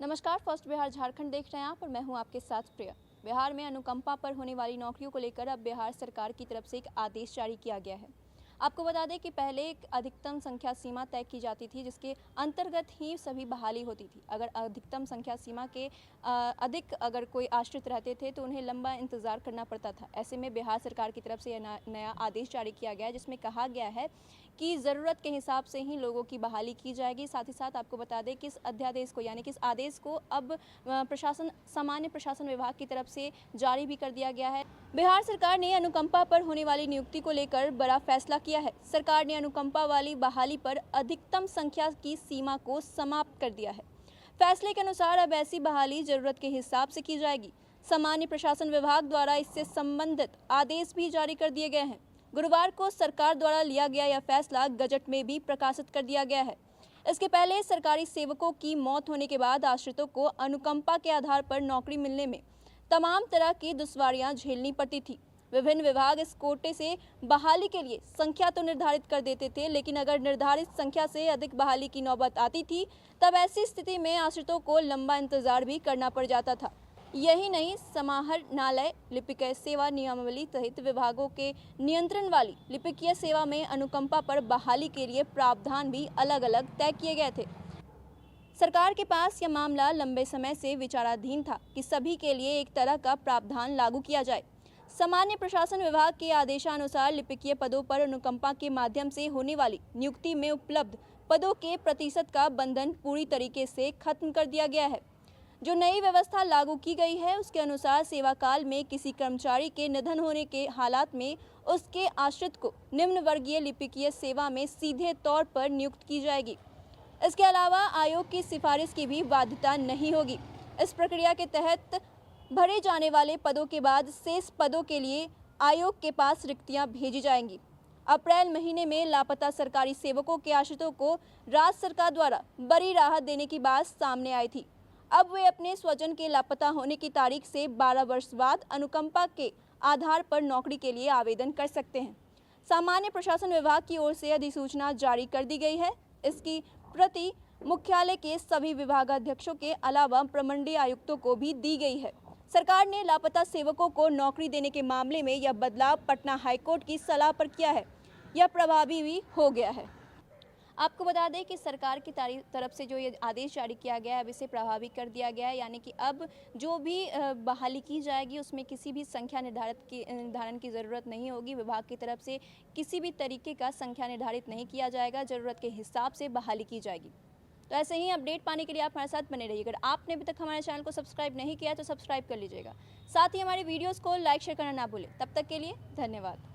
नमस्कार, फर्स्ट बिहार झारखंड देख रहे हैं आप और मैं हूं आपके साथ प्रिया। बिहार में अनुकंपा पर होने वाली नौकरियों को लेकर अब बिहार सरकार की तरफ से एक आदेश जारी किया गया है। आपको बता दें कि पहले एक अधिकतम संख्या सीमा तय की जाती थी जिसके अंतर्गत ही सभी बहाली होती थी। अगर अधिकतम संख्या सीमा के अधिक अगर कोई आश्रित रहते थे तो उन्हें लंबा इंतजार करना पड़ता था। ऐसे में बिहार सरकार की तरफ से यह नया आदेश जारी किया गया है जिसमें कहा गया है कि ज़रूरत के हिसाब से ही लोगों की बहाली की जाएगी। साथ ही साथ आपको बता दें कि इस अध्यादेश को यानी कि इस आदेश को अब सामान्य प्रशासन विभाग की तरफ से जारी भी कर दिया गया है। बिहार सरकार ने अनुकंपा पर होने वाली नियुक्ति को लेकर बड़ा फैसला किया है। सरकार ने अनुकंपा वाली बहाली पर अधिकतम संख्या की सीमा को समाप्त कर दिया है। फैसले के अनुसार अब ऐसी बहाली जरूरत के हिसाब से की जाएगी। सामान्य प्रशासन विभाग द्वारा इससे संबंधित आदेश भी जारी कर दिए गए हैं। गुरुवार को सरकार द्वारा लिया गया यह फैसला गजट में भी प्रकाशित कर दिया गया है। इसके पहले सरकारी सेवकों की मौत होने के बाद आश्रितों को अनुकंपा के आधार पर नौकरी मिलने में तमाम तरह की दुश्वारियां झेलनी पड़ती थी। विभिन्न विभाग इस कोटे से बहाली के लिए संख्या तो निर्धारित कर देते थे, लेकिन अगर निर्धारित संख्या से अधिक बहाली की नौबत आती थी तब ऐसी स्थिति में आश्रितों को लंबा इंतजार भी करना पड़ जाता था। यही नहीं, समाहरणालय लिपिकीय सेवा नियमावली सहित विभागों के नियंत्रण वाली लिपिकीय सेवा में अनुकंपा पर बहाली के लिए प्रावधान भी अलग अलग तय किए गए थे। सरकार के पास यह मामला लंबे समय से विचाराधीन था कि सभी के लिए एक तरह का प्रावधान लागू किया जाए। सामान्य प्रशासन विभाग के आदेशानुसार लिपिकीय पदों पर अनुकंपा के माध्यम से होने वाली नियुक्ति में उपलब्ध पदों के प्रतिशत का बंधन पूरी तरीके से खत्म कर दिया गया है। जो नई व्यवस्था लागू की गई है उसके अनुसार सेवा काल में किसी कर्मचारी के निधन होने के हालात में उसके आश्रित को निम्न वर्गीय लिपिकीय सेवा में सीधे तौर पर नियुक्त की जाएगी। इसके अलावा आयोग की सिफारिश की भी बाध्यता नहीं होगी। इस प्रक्रिया के तहत भरे जाने वाले पदों के बाद शेष पदों के लिए आयोग के पास रिक्तियां भेजी जाएंगी। अप्रैल महीने में लापता सरकारी सेवकों के आश्रितों को राज्य सरकार द्वारा बड़ी राहत देने की बात सामने आई थी। अब वे अपने स्वजन के लापता होने की तारीख से 12 वर्ष बाद अनुकंपा के आधार पर नौकरी के लिए आवेदन कर सकते हैं। सामान्य प्रशासन विभाग की ओर से अधिसूचना जारी कर दी गई है। इसकी प्रति मुख्यालय के सभी विभागाध्यक्षों के अलावा प्रमंडलीय आयुक्तों को भी दी गई है। सरकार ने लापता सेवकों को नौकरी देने के मामले में यह बदलाव पटना हाईकोर्ट की सलाह पर किया है। यह प्रभावी भी हो गया है। आपको बता दें कि सरकार की तरफ से जो ये आदेश जारी किया गया है अब इसे प्रभावी कर दिया गया है, यानी कि अब जो भी बहाली की जाएगी उसमें किसी भी संख्या निर्धारण की ज़रूरत नहीं होगी। विभाग की तरफ से किसी भी तरीके का संख्या निर्धारित नहीं किया जाएगा, ज़रूरत के हिसाब से बहाली की जाएगी। तो ऐसे ही अपडेट पाने के लिए आप हमारे साथ बने रहिए। अगर आपने अभी तक हमारे चैनल को सब्सक्राइब नहीं किया तो सब्सक्राइब कर लीजिएगा। साथ ही हमारी वीडियोज़ को लाइक शेयर करना ना भूलें। तब तक के लिए धन्यवाद।